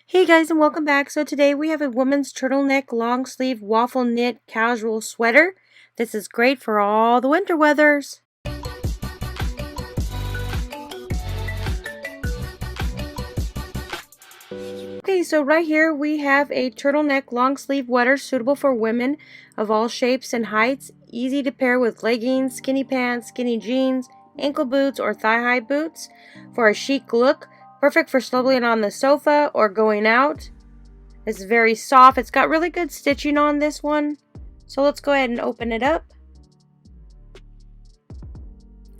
Hey guys, and welcome back. So today we have a woman's turtleneck long sleeve waffle knit casual sweater. This is great for all the winter weathers. Okay, so right here we have a turtleneck long sleeve sweater suitable for women of all shapes and heights. Easy to pair with leggings, skinny pants, skinny jeans, ankle boots, or thigh-high boots for a chic look. Perfect for snuggling on the sofa or going out. It's very soft. It's got really good stitching on this one. So let's go ahead and open it up.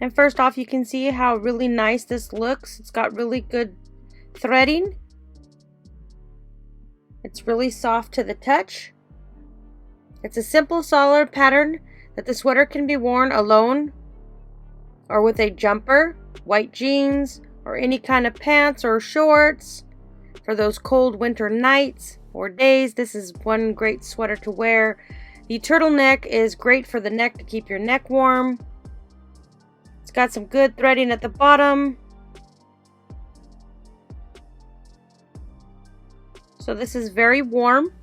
And first off, you can see how really nice this looks. It's got really good threading. It's really soft to the touch. It's a simple, solid pattern that the sweater can be worn alone or with a jumper, white jeans, or any kind of pants or shorts for those cold winter nights or days. This is one great sweater to wear. The turtleneck is great for the neck to keep your neck warm. It's got some good threading at the bottom. So this is very warm.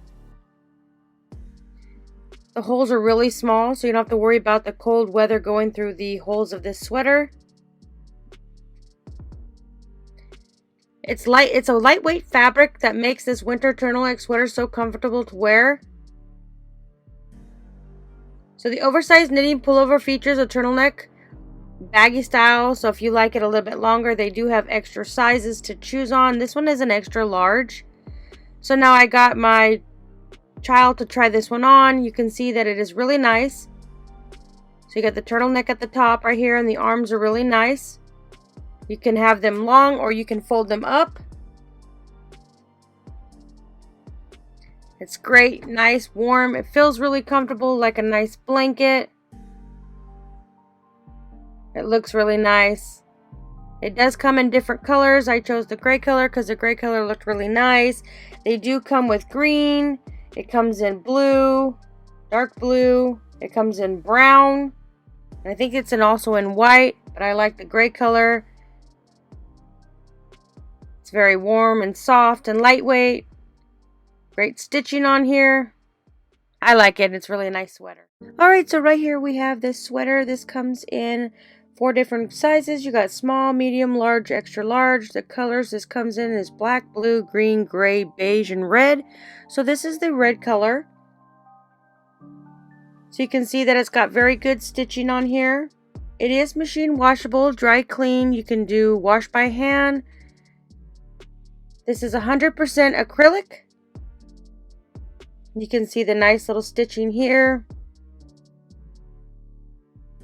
The holes are really small, so you don't have to worry about the cold weather going through the holes of this sweater. It's light. It's a lightweight fabric that makes this winter turtleneck sweater so comfortable to wear. So the oversized knitting pullover features a turtleneck baggy style. So if you like it a little bit longer, they do have extra sizes to choose on. This one is an extra large. So now I got my child to try this one on. You can see that it is really nice. So you got the turtleneck at the top right here, and the arms are really nice. You can have them long or you can fold them up. It's great, nice, warm. It feels really comfortable, like a nice blanket. It looks really nice. It does come in different colors. I chose the gray color because the gray color looked really nice. They do come with green. It comes in blue, dark blue. It comes in brown. And I think it's also in white, but I like the gray color. It's very warm and soft and lightweight. Great stitching on here. I like it. It's really a nice sweater. Alright, so right here we have this sweater. This comes in 4 different sizes. You got small, medium, large, extra large. The colors this comes in is black, blue, green, gray, beige, and red. So this is the red color. So you can see that it's got very good stitching on here. It is machine washable, dry clean. You can do wash by hand. This is 100% acrylic. You can see the nice little stitching here.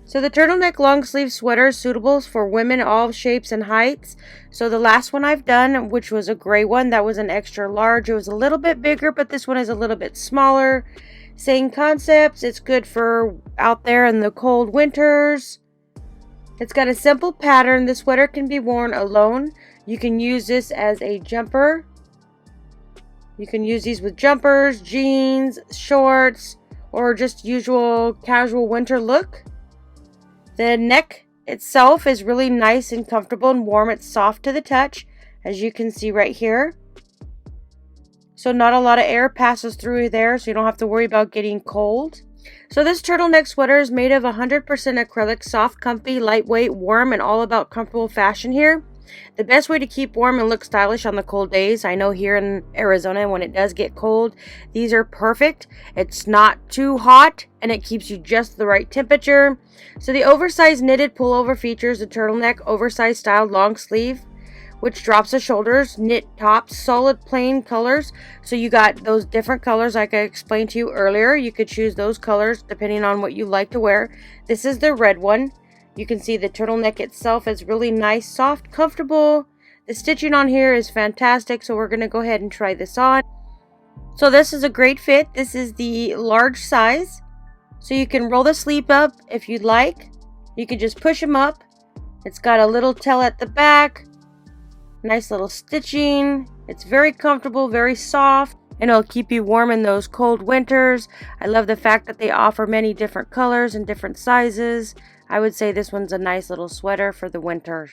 So the turtleneck long sleeve sweater is suitable for women all shapes and heights. So the last one I've done, which was a gray one, that was an extra large. It was a little bit bigger, but this one is a little bit smaller. Same concepts. It's good for out there in the cold winters. It's got a simple pattern. The sweater can be worn alone. You can use this as a jumper. You can use these with jumpers, jeans, shorts, or just usual casual winter look. The neck itself is really nice and comfortable and warm. It's soft to the touch, as you can see right here. So not a lot of air passes through there, so you don't have to worry about getting cold. So this turtleneck sweater is made of 100% acrylic, soft, comfy, lightweight, warm, and all about comfortable fashion here. The best way to keep warm and look stylish on the cold days, I know here in Arizona when it does get cold, these are perfect. It's not too hot and it keeps you just the right temperature. So the oversized knitted pullover features the turtleneck oversized styled long sleeve, which drops the shoulders, knit tops, solid plain colors. So you got those different colors like I explained to you earlier. You could choose those colors depending on what you like to wear. This is the red one. You can see the turtleneck itself is really nice, soft, comfortable. The stitching on here is fantastic, so we're going to go ahead and try this on. So this is a great fit. This is the large size. So you can roll the sleeve up if you'd like. You can just push them up. It's got a little tail at the back. Nice little stitching. It's very comfortable, very soft, and it'll keep you warm in those cold winters. I love the fact that they offer many different colors and different sizes. I would say this one's a nice little sweater for the winter.